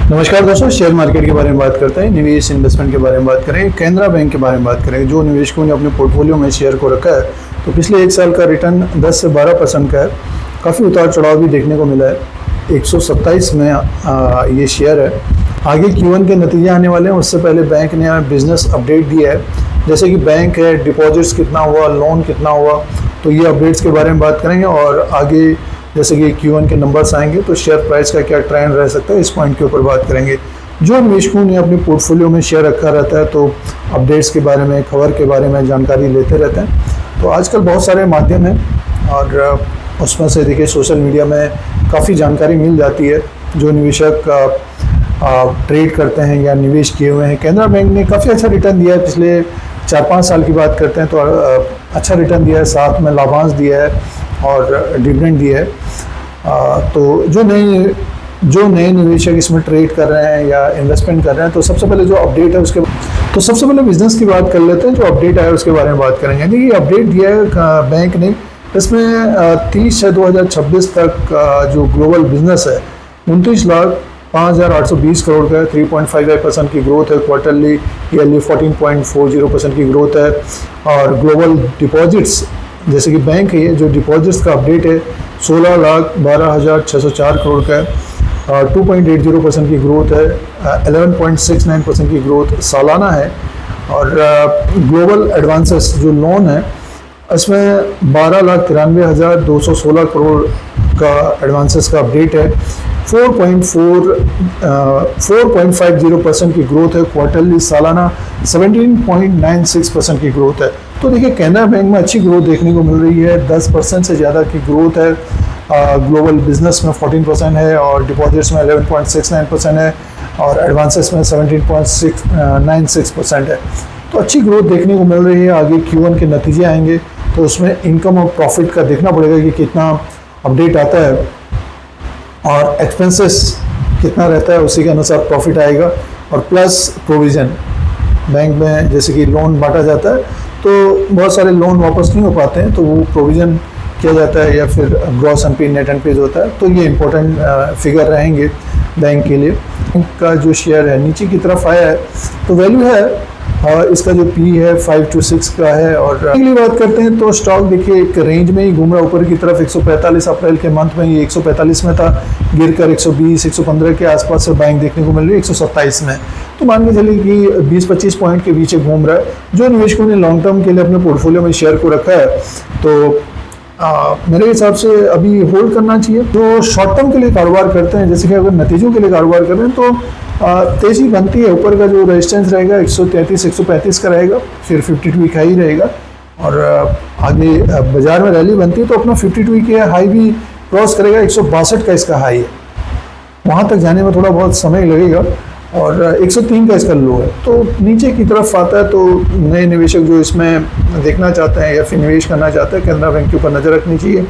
नमस्कार दोस्तों, share market के बारे में बात करते हैं, निवेश इन्वेस्टमेंट के बारे में बात करें, कैनरा बैंक के बारे में बात करें। जो निवेशकों ने अपने पोर्टफोलियो में शेयर को रखा है तो पिछले एक साल का रिटर्न 10 से 12% का है। काफ़ी उतार चढ़ाव भी देखने को मिला है। 127 में ये शेयर है। आगे Q1 के नतीजे आने वाले हैं, उससे पहले बैंक ने बिजनेस अपडेट दिया है, जैसे कि बैंक है, डिपॉजिट्स कितना हुआ, लोन कितना हुआ, तो ये अपडेट्स के बारे में बात करेंगे। और आगे जैसे कि Q1 के नंबर्स आएंगे तो शेयर प्राइस का क्या ट्रेंड रह सकता है, इस पॉइंट के ऊपर बात करेंगे। जो निवेशकों ने अपने पोर्टफोलियो में शेयर रखा रहता है तो अपडेट्स के बारे में, खबर के बारे में जानकारी लेते रहते हैं। तो आजकल बहुत सारे माध्यम हैं और उसमें से देखिए सोशल मीडिया में काफ़ी जानकारी मिल जाती है। जो निवेशक ट्रेड करते हैं या निवेश किए हुए हैं, कैनरा बैंक ने काफ़ी अच्छा रिटर्न दिया है। पिछले 4-5 साल की बात करते हैं तो अच्छा रिटर्न दिया है, साथ में लाभांश दिया है और डिविडेंड दिया है। तो जो नए निवेशक इसमें ट्रेड कर रहे हैं या इन्वेस्टमेंट कर रहे हैं तो सबसे पहले जो अपडेट है सबसे पहले बिजनेस की बात कर लेते हैं। जो अपडेट आया उसके बारे में बात करेंगे। देखिए, अपडेट दिया है बैंक ने, इसमें 30/6/2026 तक जो ग्लोबल बिजनेस है 29,05,820 करोड़ का है। 3.55% की ग्रोथ है। क्वार्टरली ईयरली 14.40% की ग्रोथ है। और ग्लोबल डिपॉजिट्स, जैसे कि बैंक है, ये जो डिपॉजिट्स का अपडेट है 16,12,604 करोड़ का है। 2.80% की ग्रोथ है। 11.69% की ग्रोथ सालाना है। और ग्लोबल एडवांसेस जो लोन है इसमें 12,93,216 करोड़ का एडवांसेस का अपडेट है। 4.50% की ग्रोथ है। क्वार्टरली सालाना 17.96% की ग्रोथ है। तो देखिए, कैनरा बैंक में अच्छी ग्रोथ देखने को मिल रही है। 10% से ज़्यादा की ग्रोथ है। ग्लोबल बिजनेस में 14% है और डिपॉजिट्स में 11.69% है और एडवांसेस में 17.96% है। तो अच्छी ग्रोथ देखने को मिल रही है। आगे Q1 के नतीजे आएंगे तो उसमें इनकम और प्रॉफिट का देखना पड़ेगा कि कितना अपडेट आता है और एक्सपेंसेस कितना रहता है, उसी के अनुसार प्रॉफिट आएगा। और प्लस प्रोविज़न, बैंक में जैसे कि लोन बांटा जाता है तो बहुत सारे लोन वापस नहीं हो पाते हैं तो वो प्रोविज़न किया जाता है या फिर ग्रॉस एनपी नेट एनपीज होता है। तो ये इंपॉर्टेंट फिगर रहेंगे बैंक के लिए। बैंक का जो शेयर है नीचे की तरफ आया है तो वैल्यू है इसका जो P है 5 to 6 का है। और अगली बात करते हैं तो स्टॉक देखिए एक रेंज में ही घूम रहा है ऊपर की तरफ। 145 अप्रैल के मंथ में ये 145 में था, गिरकर 120-115 के आसपास से बैंक देखने को मिल रही है 127 में। तो मान के चलिए कि 20-25 पॉइंट के पीछे घूम रहा है। जो निवेशकों ने लॉन्ग टर्म के लिए अपने पोर्टफोलियो में शेयर को रखा है तो मेरे हिसाब से अभी होल्ड करना चाहिए। जो शॉर्ट टर्म के लिए कारोबार करते हैं, जैसे कि अगर नतीजों के लिए कारोबार कर रहे हैं तो तेज़ी बनती है। ऊपर का जो रेजिस्टेंस रहेगा 133-135 का रहेगा, फिर 52 वीक हाई रहेगा। और आगे बाजार में रैली बनती है तो अपना 52 वीक के हाई भी क्रॉस करेगा। 162 का इसका हाई है, वहाँ तक जाने में थोड़ा बहुत समय लगेगा। और 103 का इसका लो है। तो नीचे की तरफ आता है तो नए निवेशक जो इसमें देखना चाहते हैं या फिर निवेश करना चाहते हैं, कैनरा बैंक के ऊपर नज़र रखनी चाहिए।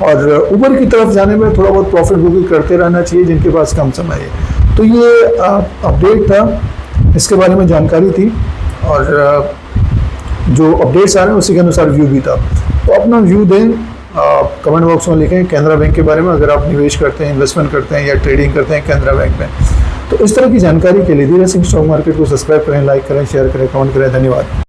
और ऊपर की तरफ जाने में थोड़ा बहुत प्रॉफिट बुकिंग करते रहना चाहिए जिनके पास कम समय है। तो ये अपडेट था, इसके बारे में जानकारी थी और जो अपडेट्स आ रहे हैं उसी के अनुसार व्यू भी था। तो अपना व्यू दें, कमेंट बॉक्स में लिखें कैनरा बैंक के बारे में, अगर आप निवेश करते हैं, इन्वेस्टमेंट करते हैं या ट्रेडिंग करते हैं कैनरा बैंक में। तो इस तरह की जानकारी के लिए धीरे सिंह स्टॉक मार्केट को सब्सक्राइब करें, लाइक करें, शेयर करें, कमेंट करें। धन्यवाद।